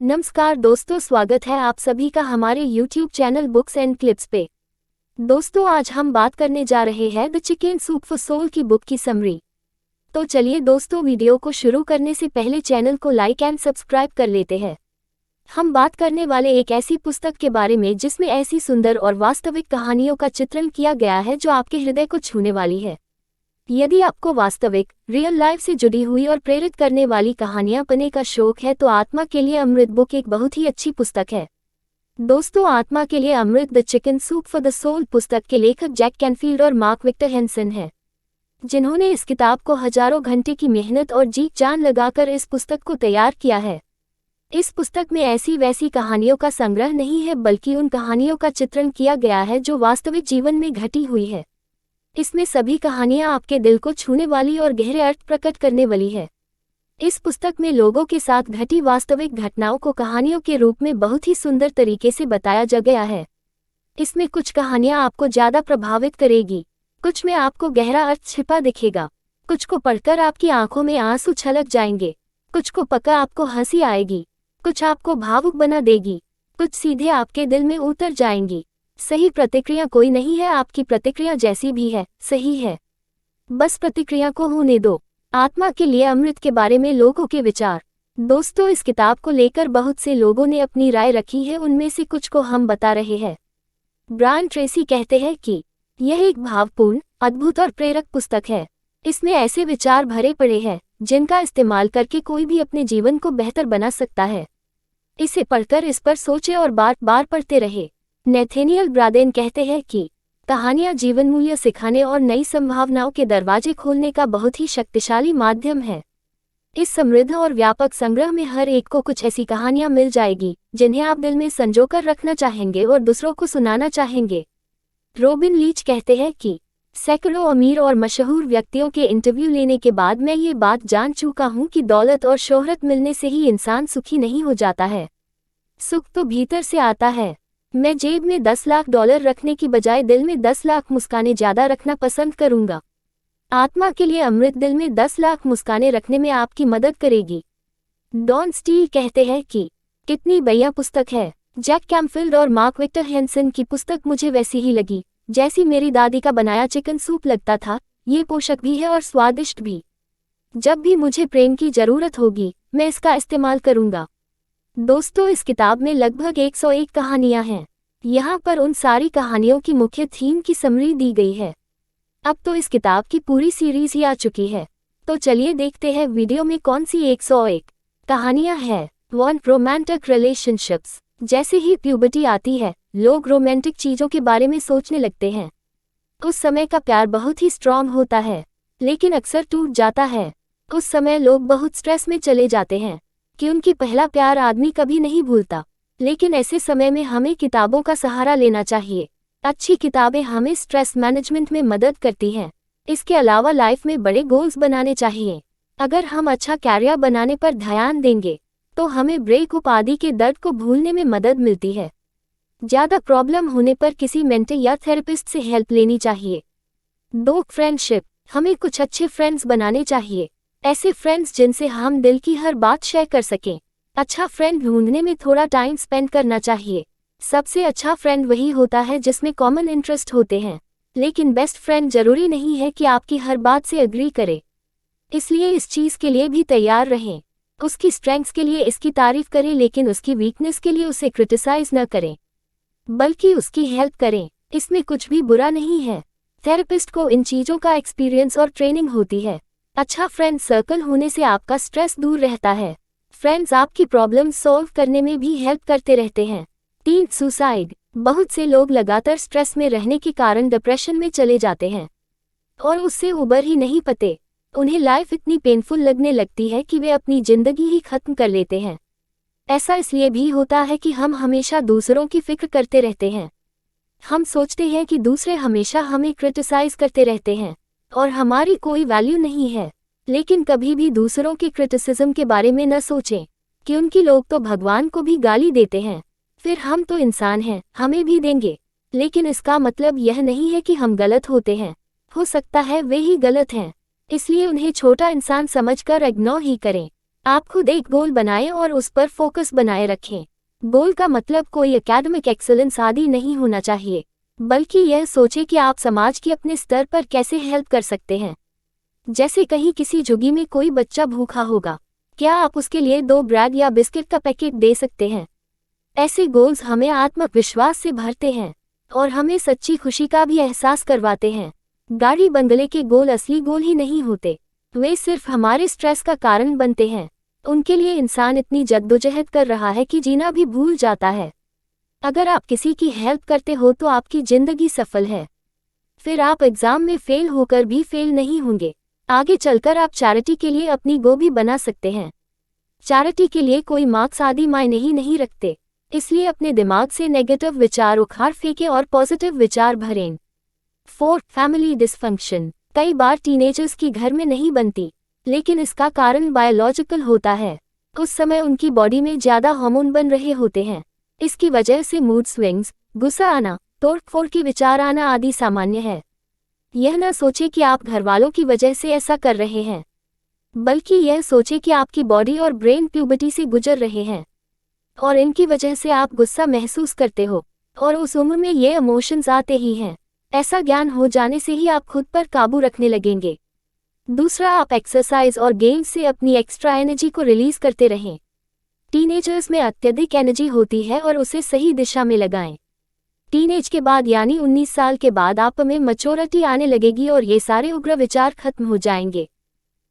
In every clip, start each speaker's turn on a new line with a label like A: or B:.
A: नमस्कार दोस्तों, स्वागत है आप सभी का हमारे YouTube channel books and clips पे। दोस्तों, आज हम बात करने जा रहे हैं the chicken soup for soul की बुक की समरी। तो चलिए दोस्तों, वीडियो को शुरू करने से पहले चैनल को लाइक एंड सब्सक्राइब कर लेते हैं। हम बात करने वाले एक ऐसी पुस्तक के बारे में जिसमें ऐसी सुंदर और वास्तविक कहानियों का चित्रण किया गया है जो आपके हृदय को छूने वाली है। यदि आपको वास्तविक रियल लाइफ से जुड़ी हुई और प्रेरित करने वाली कहानियां पढ़ने का शौक है तो आत्मा के लिए अमृत बुक एक बहुत ही अच्छी पुस्तक है। दोस्तों, आत्मा के लिए अमृत the chicken soup for the soul पुस्तक के लेखक जैक कैनफील्ड और मार्क विक्टर हैंसन हैं, जिन्होंने इस किताब को हजारों घंटे की मेहनत और जी जान लगाकर इस पुस्तक को तैयार किया है। इस पुस्तक में ऐसी वैसी कहानियों का संग्रह नहीं है, बल्कि उन कहानियों का चित्रण किया गया है जो वास्तविक जीवन में घटी हुई है। इसमें सभी कहानियां आपके दिल को छूने वाली और गहरे अर्थ प्रकट करने वाली है। इस पुस्तक में लोगों के साथ घटी वास्तविक घटनाओं को कहानियों के रूप में बहुत ही सुंदर तरीके से बताया गया है। इसमें कुछ कहानियां आपको ज्यादा प्रभावित करेगी, कुछ में आपको गहरा अर्थ छिपा दिखेगा, कुछ को पढ़कर आपकी आंखों में आंसू छलक जाएंगे, कुछ को पक्का आपको हंसी आएगी, कुछ आपको भावुक बना देगी, कुछ सीधे आपके दिल में उतर जाएंगी। सही प्रतिक्रिया कोई नहीं है, आपकी प्रतिक्रिया जैसी भी है सही है, बस प्रतिक्रिया को होने दो। आत्मा के लिए अमृत के बारे में लोगों के विचार। दोस्तों, इस किताब को लेकर बहुत से लोगों ने अपनी राय रखी है, उनमें से कुछ को हम बता रहे हैं। ब्रायन ट्रेसी कहते हैं कि यह एक भावपूर्ण, अद्भुत और प्रेरक पुस्तक है। इसमें ऐसे विचार भरे पड़े हैं जिनका इस्तेमाल करके कोई भी अपने जीवन को बेहतर बना सकता है। इसे पढ़कर इस पर सोचे और बार बार पढ़ते रहे। नेथेनियल ब्रादेन कहते हैं कि कहानियां जीवन मूल्य सिखाने और नई संभावनाओं के दरवाजे खोलने का बहुत ही शक्तिशाली माध्यम है। इस समृद्ध और व्यापक संग्रह में हर एक को कुछ ऐसी कहानियां मिल जाएगी जिन्हें आप दिल में संजोकर रखना चाहेंगे और दूसरों को सुनाना चाहेंगे। रोबिन लीच कहते हैं कि सैकड़ों अमीर और मशहूर व्यक्तियों के इंटरव्यू लेने के बाद मैं ये बात जान चुका हूं कि दौलत और शोहरत मिलने से ही इंसान सुखी नहीं हो जाता है, सुख तो भीतर से आता है। मैं जेब में 10 लाख डॉलर रखने की बजाय दिल में 10 लाख मुस्कानें ज्यादा रखना पसंद करूंगा। आत्मा के लिए अमृत दिल में 10 लाख मुस्कानें रखने में आपकी मदद करेगी। डॉन स्टील कहते हैं कि कितनी बढ़िया पुस्तक है। जैक कैनफील्ड और मार्क विक्टर हैंसन की पुस्तक मुझे वैसी ही लगी जैसी मेरी दादी का बनाया चिकन सूप लगता था। ये पोषक भी है और स्वादिष्ट भी। जब भी मुझे प्रेम की जरूरत होगी मैं इसका इस्तेमाल करूंगा। दोस्तों, इस किताब में लगभग 101 कहानियां हैं। यहाँ पर उन सारी कहानियों की मुख्य थीम की समरी दी गई है। अब तो इस किताब की पूरी सीरीज ही आ चुकी है, तो चलिए देखते हैं वीडियो में कौन सी 101 कहानियां हैं। 1. Romantic relationships. जैसे ही प्यूबर्टी आती है लोग रोमांटिक चीजों के बारे में सोचने लगते हैं। उस समय का प्यार बहुत ही स्ट्रांग होता है, लेकिन अक्सर टूट जाता है। उस समय लोग बहुत स्ट्रेस में चले जाते हैं कि उनकी पहला प्यार आदमी कभी नहीं भूलता। लेकिन ऐसे समय में हमें किताबों का सहारा लेना चाहिए। अच्छी किताबें हमें स्ट्रेस मैनेजमेंट में मदद करती हैं। इसके अलावा लाइफ में बड़े गोल्स बनाने चाहिए। अगर हम अच्छा कैरियर बनाने पर ध्यान देंगे तो हमें ब्रेकअप आदि के दर्द को भूलने में मदद मिलती है। ज्यादा प्रॉब्लम होने पर किसी मेंटर या थेरेपिस्ट से हेल्प लेनी चाहिए। 2. फ्रेंडशिप। हमें कुछ अच्छे फ्रेंड्स बनाने चाहिए, ऐसे फ्रेंड्स जिनसे हम दिल की हर बात शेयर कर सकें। अच्छा फ्रेंड ढूंढने में थोड़ा टाइम स्पेंड करना चाहिए। सबसे अच्छा फ्रेंड वही होता है जिसमें कॉमन इंटरेस्ट होते हैं, लेकिन बेस्ट फ्रेंड जरूरी नहीं है कि आपकी हर बात से एग्री करे। इसलिए इस चीज के लिए भी तैयार रहें। उसकी स्ट्रेंथ्स के लिए इसकी तारीफ करें, लेकिन उसकी वीकनेस के लिए उसे क्रिटिसाइज न करें, बल्कि उसकी हेल्प करें। इसमें कुछ भी बुरा नहीं है। थेरेपिस्ट को इन चीजों का एक्सपीरियंस और ट्रेनिंग होती है। अच्छा फ्रेंड सर्कल होने से आपका स्ट्रेस दूर रहता है। फ्रेंड्स आपकी प्रॉब्लम सॉल्व करने में भी हेल्प करते रहते हैं। 3. सुसाइड। बहुत से लोग लगातार स्ट्रेस में रहने के कारण डिप्रेशन में चले जाते हैं और उससे उबर ही नहीं पाते। उन्हें लाइफ इतनी पेनफुल लगने लगती है कि वे अपनी जिंदगी ही खत्म कर लेते हैं। ऐसा इसलिए भी होता है कि हम हमेशा दूसरों की फिक्र करते रहते हैं। हम सोचते हैं कि दूसरे हमेशा हमें क्रिटिसाइज करते रहते हैं और हमारी कोई वैल्यू नहीं है। लेकिन कभी भी दूसरों के क्रिटिसिज्म के बारे में न सोचें कि उनकी लोग तो भगवान को भी गाली देते हैं, फिर हम तो इंसान हैं, हमें भी देंगे। लेकिन इसका मतलब यह नहीं है कि हम गलत होते हैं। हो सकता है वे ही गलत हैं, इसलिए उन्हें छोटा इंसान समझकर इग्नोर ही करें। आप खुद एक गोल बनाएं और उस पर फोकस बनाए रखें। गोल का मतलब कोई एकेडमिक एक्सेलेंस आदि नहीं होना चाहिए, बल्कि यह सोचें कि आप समाज की अपने स्तर पर कैसे हेल्प कर सकते हैं। जैसे कहीं किसी झुग्गी में कोई बच्चा भूखा होगा, क्या आप उसके लिए 2 ब्रेड या बिस्किट का पैकेट दे सकते हैं? ऐसे गोल्स हमें आत्मविश्वास से भरते हैं और हमें सच्ची खुशी का भी एहसास करवाते हैं। गाड़ी बंगले के गोल असली गोल ही नहीं होते, वे सिर्फ हमारे स्ट्रेस का कारण बनते हैं। उनके लिए इंसान इतनी जद्दोजहद कर रहा है कि जीना भी भूल जाता है। अगर आप किसी की हेल्प करते हो तो आपकी जिंदगी सफल है। फिर आप एग्जाम में फेल होकर भी फेल नहीं होंगे। आगे चलकर आप चैरिटी के लिए अपनी गो भी बना सकते हैं। चैरिटी के लिए कोई मार्क्स आदि मायने ही नहीं रखते, इसलिए अपने दिमाग से नेगेटिव विचार उखाड़ फेंकें और पॉजिटिव विचार भरें। 4. Family dysfunction. कई बार टीनेजर्स की घर में नहीं बनती, लेकिन इसका कारण बायोलॉजिकल होता है। उस समय उनकी बॉडी में ज्यादा हार्मोन बन रहे होते हैं। इसकी वजह से मूड स्विंग्स, गुस्सा आना, तोड़-फोड़ के विचार आना आदि सामान्य है। यह न सोचें कि आप घरवालों की वजह से ऐसा कर रहे हैं, बल्कि यह सोचें कि आपकी बॉडी और ब्रेन प्यूबर्टी से गुजर रहे हैं और इनकी वजह से आप गुस्सा महसूस करते हो और उस उम्र में ये इमोशंस आते ही हैं। ऐसा ज्ञान हो जाने से ही आप खुद पर काबू रखने लगेंगे। दूसरा, आप एक्सरसाइज और गेम्स से अपनी एक्स्ट्रा एनर्जी को रिलीज करते रहें। टीनेजर्स में अत्यधिक एनर्जी होती है और उसे सही दिशा में लगाएं। टीनेज के बाद यानी 19 साल के बाद आप में मैच्योरिटी आने लगेगी और ये सारे उग्र विचार खत्म हो जाएंगे।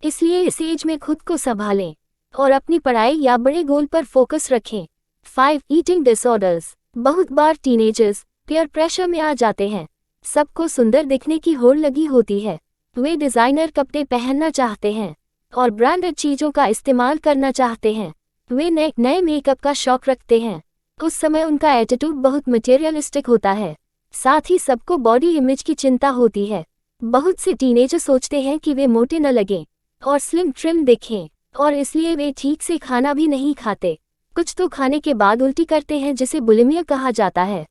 A: इसलिए इस एज में खुद को संभालें और अपनी पढ़ाई या बड़े गोल पर फोकस रखें। 5. Eating disorders. बहुत बार टीनेजर्स पीयर प्रेशर में आ जाते हैं। सबको सुंदर दिखने की होड़ लगी होती है, वे डिजाइनर कपड़े पहनना चाहते हैं और ब्रांडेड चीजों का इस्तेमाल करना चाहते हैं। वे नए मेकअप का शौक रखते हैं। उस समय उनका एटीट्यूड बहुत मटेरियलिस्टिक होता है, साथ ही सबको बॉडी इमेज की चिंता होती है। बहुत से टीनेजर सोचते हैं कि वे मोटे न लगें और स्लिम ट्रिम दिखें, और इसलिए वे ठीक से खाना भी नहीं खाते। कुछ तो खाने के बाद उल्टी करते हैं, जिसे बुलिमिया कहा जाता है।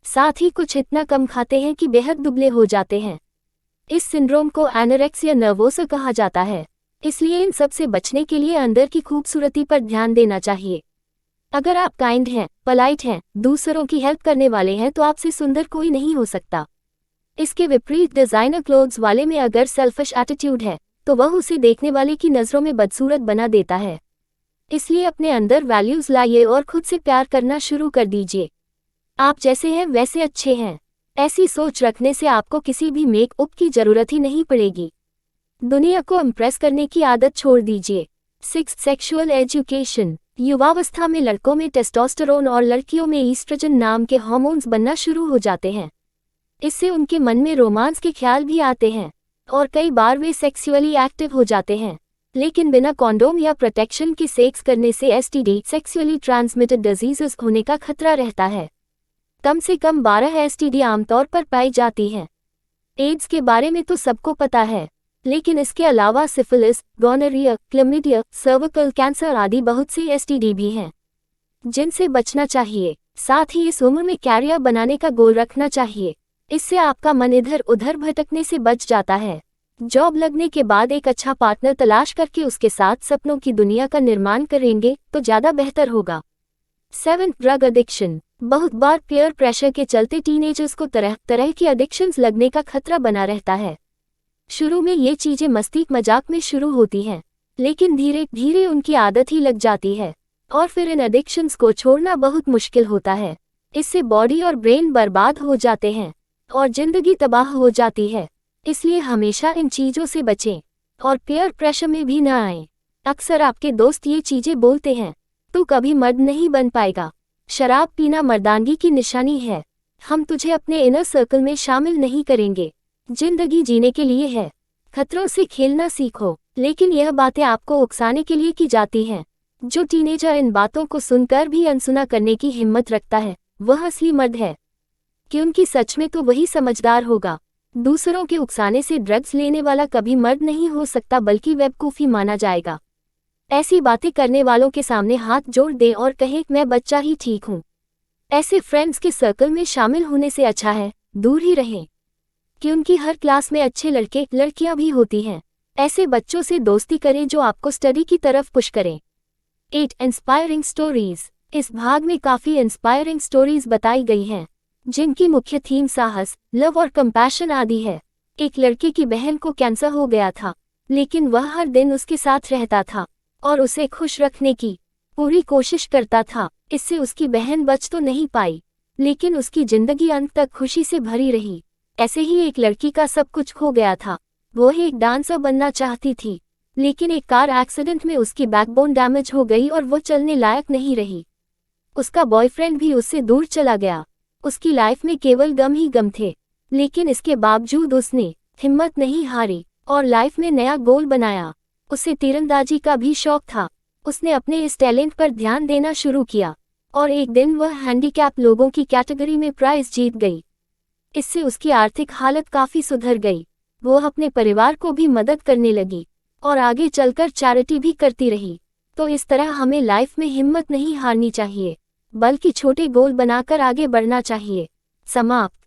A: साथ ही कुछ इतना कम खाते हैं कि बेहद दुबले हो जाते हैं। इस सिंड्रोम को एनोरेक्सिया नर्वोसा कहा जाता है। इसलिए इन सब से बचने के लिए अंदर की खूबसूरती पर ध्यान देना चाहिए। अगर आप काइंड हैं, पोलाइट हैं, दूसरों की हेल्प करने वाले हैं तो आपसे सुंदर कोई नहीं हो सकता। इसके विपरीत डिजाइनर क्लोथ्स वाले में अगर सेल्फिश एटीट्यूड है तो वह उसे देखने वाले की नज़रों में बदसूरत बना देता है। इसलिए अपने अंदर वैल्यूज लाइए और खुद से प्यार करना शुरू कर दीजिए। आप जैसे हैं वैसे अच्छे हैं। ऐसी सोच रखने से आपको किसी भी मेकअप की जरूरत ही नहीं पड़ेगी। दुनिया को इम्प्रेस करने की आदत छोड़ दीजिए। 6. Sexual education. युवावस्था में लड़कों में टेस्टोस्टेरोन और लड़कियों में ईस्ट्रोजन नाम के हार्मोन्स बनना शुरू हो जाते हैं। इससे उनके मन में रोमांस के ख्याल भी आते हैं और कई बार वे सेक्सुअली एक्टिव हो जाते हैं। लेकिन बिना कॉन्डोम या प्रोटेक्शन के सेक्स करने से एसटीडी, सेक्सुअली ट्रांसमिटेड डिजीजेस होने का खतरा रहता है। कम से कम 12 एसटीडी आमतौर पर पाई जाती हैं। एड्स के बारे में तो सबको पता है, लेकिन इसके अलावा syphilis, gonorrhoea, chlamydia, cervical cancer आदि बहुत सी एसटीडी भी हैं जिनसे बचना चाहिए। साथ ही इस उम्र में कैरियर बनाने का गोल रखना चाहिए। इससे आपका मन इधर उधर भटकने से बच जाता है। जॉब लगने के बाद एक अच्छा पार्टनर तलाश करके उसके साथ सपनों की दुनिया का निर्माण करेंगे तो ज़्यादा बेहतर होगा। 7. Drug addiction. बहुत बार पीयर प्रेशर के चलते टीनेजर्स को तरह तरह की एडिक्शंस लगने का खतरा बना रहता है। शुरू में ये चीज़ें मस्ती मजाक में शुरू होती हैं, लेकिन धीरे धीरे उनकी आदत ही लग जाती है और फिर इन एडिक्शंस को छोड़ना बहुत मुश्किल होता है। इससे बॉडी और ब्रेन बर्बाद हो जाते हैं और जिंदगी तबाह हो जाती है। इसलिए हमेशा इन चीज़ों से बचें और पीयर प्रेशर में भी न आएं। अक्सर आपके दोस्त ये चीज़ें बोलते हैं, तू कभी मर्द नहीं बन पाएगा, शराब पीना मर्दानगी की निशानी है, हम तुझे अपने इनर सर्कल में शामिल नहीं करेंगे, जिंदगी जीने के लिए है, खतरों से खेलना सीखो। लेकिन यह बातें आपको उकसाने के लिए की जाती हैं। जो टीनेजर इन बातों को सुनकर भी अनसुना करने की हिम्मत रखता है वह असली मर्द है, क्योंकि सच में तो वही समझदार होगा। दूसरों के उकसाने से ड्रग्स लेने वाला कभी मर्द नहीं हो सकता, बल्कि बेवकूफ़ी माना जाएगा। ऐसी बातें करने वालों के सामने हाथ जोड़ दें और कहें मैं बच्चा ही ठीक हूँ। ऐसे फ्रेंड्स के सर्कल में शामिल होने से अच्छा है दूर ही रहें, क्योंकि हर क्लास में अच्छे लड़के लड़कियां भी होती हैं। ऐसे बच्चों से दोस्ती करें जो आपको स्टडी की तरफ पुश करें। 8 इंस्पायरिंग स्टोरीज। इस भाग में काफ़ी इंस्पायरिंग स्टोरीज बताई गई हैं, जिनकी मुख्य थीम साहस, लव और कंपैशन आदि है। एक लड़के की बहन को कैंसर हो गया था, लेकिन वह हर दिन उसके साथ रहता था और उसे खुश रखने की पूरी कोशिश करता था। इससे उसकी बहन बच तो नहीं पाई, लेकिन उसकी जिंदगी अंत तक खुशी से भरी रही। ऐसे ही एक लड़की का सब कुछ खो गया था। वो एक डांसर बनना चाहती थी, लेकिन एक कार एक्सीडेंट में उसकी बैकबोन डैमेज हो गई और वो चलने लायक नहीं रही। उसका बॉयफ्रेंड भी उससे दूर चला गया। उसकी लाइफ में केवल गम ही गम थे, लेकिन इसके बावजूद उसने हिम्मत नहीं हारी और लाइफ में नया गोल बनाया। उसे तीरंदाजी का भी शौक था। उसने अपने इस टैलेंट पर ध्यान देना शुरू किया और एक दिन वह हैंडीकैप लोगों की कैटेगरी में प्राइज जीत गई। इससे उसकी आर्थिक हालत काफ़ी सुधर गई। वो अपने परिवार को भी मदद करने लगी और आगे चलकर चैरिटी भी करती रही। तो इस तरह हमें लाइफ में हिम्मत नहीं हारनी चाहिए, बल्कि छोटे गोल बनाकर आगे बढ़ना चाहिए। समाप्त।